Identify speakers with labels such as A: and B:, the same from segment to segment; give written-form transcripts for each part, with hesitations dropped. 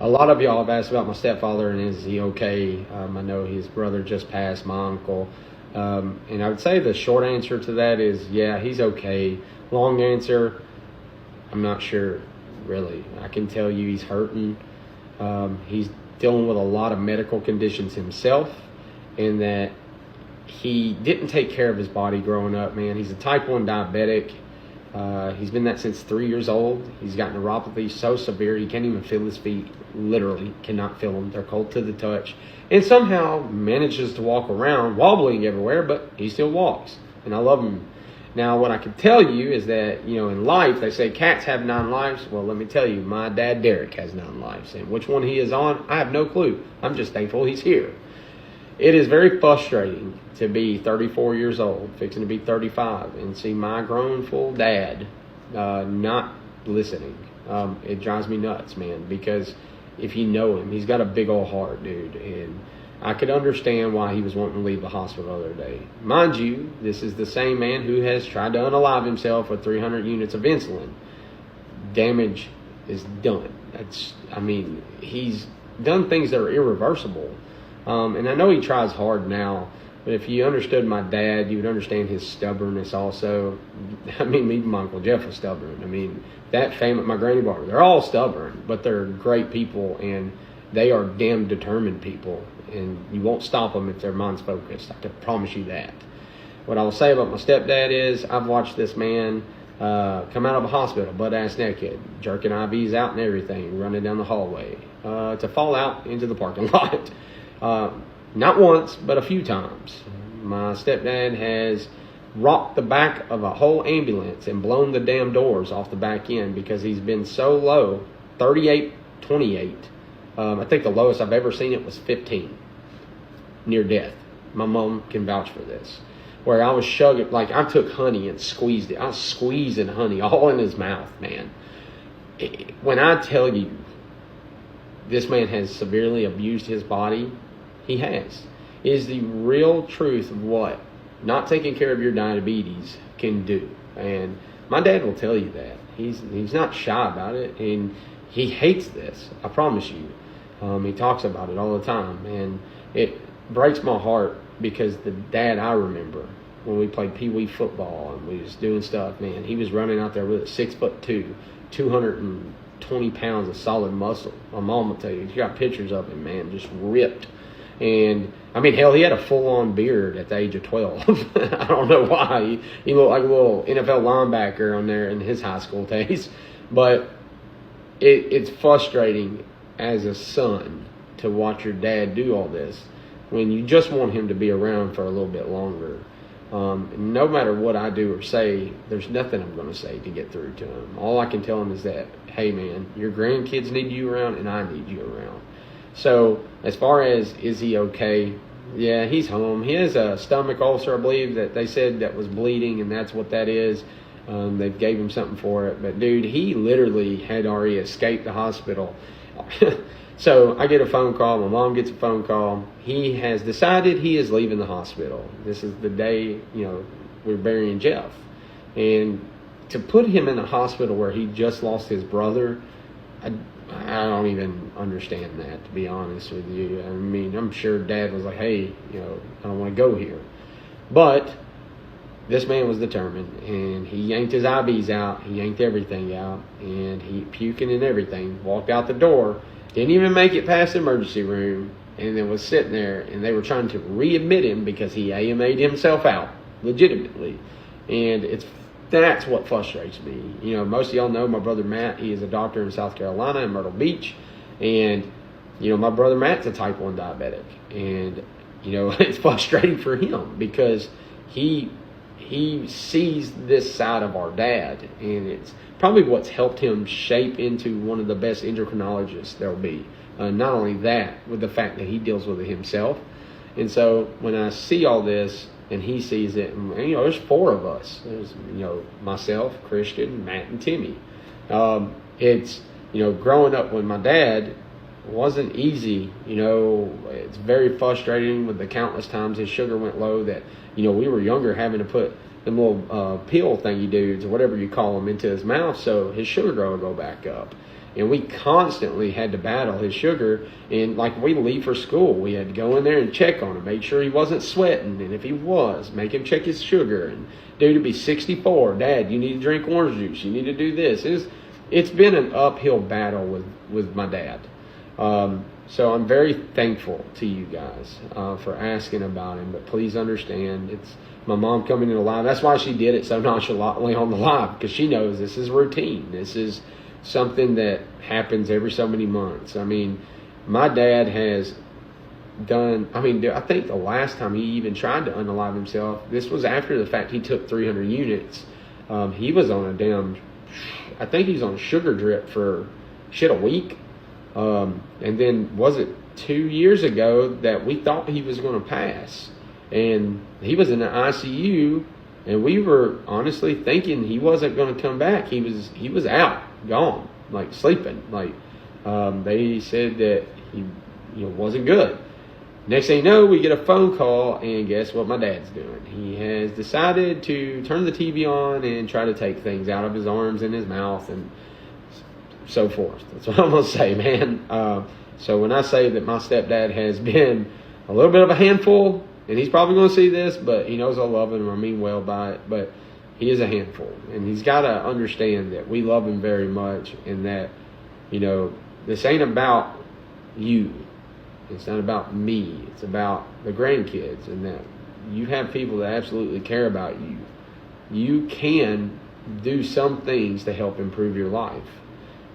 A: a lot of y'all have asked about my stepfather and is he okay? I know his brother just passed, my uncle. And I would say the short answer to that is, yeah, he's okay. Long answer, I'm not sure, really. I can tell you he's hurting. He's dealing with a lot of medical conditions himself, and that he didn't take care of his body growing up, man. He's a type 1 diabetic. He's been that since 3 years old. He's got neuropathy so severe he can't even feel his feet. Literally cannot feel them. They're cold to the touch. And somehow manages to walk around wobbling everywhere, but he still walks. And I love him. Now, what I can tell you is that, in life, they say cats have 9 lives. Well, let me tell you, my dad, Derek, has 9 lives. And which one he is on, I have no clue. I'm just thankful he's here. It is very frustrating to be 34 years old, fixing to be 35, and see my grown, full dad not listening. It drives me nuts, man, because if you know him, he's got a big old heart, dude, and I could understand why he was wanting to leave the hospital the other day. Mind you, this is the same man who has tried to unalive himself with 300 units of insulin. Damage is done. He's done things that are irreversible. And I know he tries hard now, but if you understood my dad, you would understand his stubbornness also. Even my Uncle Jeff was stubborn. That family, my granny bar, they're all stubborn, but they're great people, and they are damn determined people, and you won't stop them if their mind's focused. I can promise you that. What I will say about my stepdad is I've watched this man come out of a hospital, butt-ass naked, jerking IVs out and everything, running down the hallway, to fall out into the parking lot. Not once, but a few times. My stepdad has rocked the back of a whole ambulance and blown the damn doors off the back end because he's been so low, 38, 28. I think the lowest I've ever seen it was 15, near death. My mom can vouch for this. Where I was shugging, like I took honey and squeezed it. I was squeezing honey all in his mouth, man. When I tell you this man has severely abused his body, he has. It is the real truth of what not taking care of your diabetes can do. And my dad will tell you that. He's not shy about it, and he hates this. I promise you. He talks about it all the time, and it breaks my heart because the dad I remember when we played pee-wee football and we was doing stuff, man, he was running out there with a 6'2", 220 pounds of solid muscle. My mom will tell you, she got pictures of him, man, just ripped. And hell, he had a full-on beard at the age of 12. I don't know why. He looked like a little NFL linebacker on there in his high school days. But it's frustrating as a son to watch your dad do all this when you just want him to be around for a little bit longer. No matter what I do or say, there's nothing I'm going to say to get through to him. All I can tell him is that, hey, man, your grandkids need you around and I need you around. So as far as is he okay, yeah, he's home. He has a stomach ulcer, I believe, that they said that was bleeding, and that's what that is. They gave him something for it. But, dude, he literally had already escaped the hospital. So I get a phone call. My mom gets a phone call. He has decided he is leaving the hospital. This is the day, we're burying Jeff. And to put him in a hospital where he just lost his brother, I don't even understand that, to be honest with you. I'm sure Dad was like, hey, I don't want to go here. But this man was determined, and he yanked his IVs out. He yanked everything out, and he puking and everything, walked out the door, didn't even make it past the emergency room, and then was sitting there, and they were trying to readmit him because he AMA'd himself out, legitimately. And that's what frustrates me. Most of y'all know my brother Matt. He is a doctor in South Carolina in Myrtle Beach. And, my brother Matt's a type 1 diabetic. And, it's frustrating for him because he sees this side of our dad. And it's probably what's helped him shape into one of the best endocrinologists there'll be. Not only that, with the fact that he deals with it himself. And so when I see all this, and he sees it, and there's 4 of us. There's myself, Christian, Matt, and Timmy. It's growing up with my dad wasn't easy. It's very frustrating with the countless times his sugar went low that we were younger, having to put them little pill thingy dudes or whatever you call them into his mouth so his sugar would go back up. And we constantly had to battle his sugar. And like we leave for school, we had to go in there and check on him, make sure he wasn't sweating. And if he was, make him check his sugar. And dude, to be 64, Dad, you need to drink orange juice. You need to do this. It's been an uphill battle with my dad. So I'm very thankful to you guys for asking about him. But please understand, it's my mom coming in the live. That's why she did it so nonchalantly on the live, because she knows this is routine. This is something that happens every so many months. I mean, my dad has done, I think the last time he even tried to unalive himself, this was after the fact he took 300 units. He was on I think he's on a sugar drip for a week. And then was it 2 years ago that we thought he was going to pass, and he was in the ICU, and we were honestly thinking he wasn't going to come back. He was out, gone, like sleeping. Like they said that he wasn't good. Next thing you know, we get a phone call, and guess what my dad's doing? He has decided to turn the TV on and try to take things out of his arms and his mouth and so forth. That's what I'm going to say, man. So when I say that my stepdad has been a little bit of a handful, and he's probably going to see this, but he knows I love him, I mean well by it, but he is a handful. And he's got to understand that we love him very much, and that, this ain't about you. It's not about me. It's about the grandkids, and that you have people that absolutely care about you. You can do some things to help improve your life.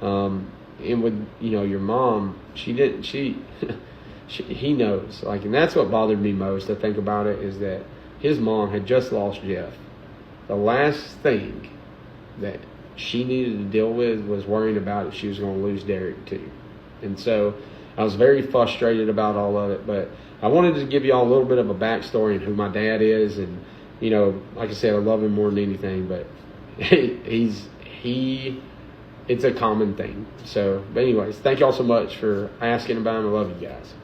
A: And with, your mom, he knows, and that's what bothered me most, to think about it, is that his mom had just lost Jeff. The last thing that she needed to deal with was worrying about if she was going to lose Derek too. And so I was very frustrated about all of it, but I wanted to give you all a little bit of a backstory on who my dad is. And, like I said, I love him more than anything, but it's a common thing. So, but anyways, thank y'all so much for asking about him. I love you guys.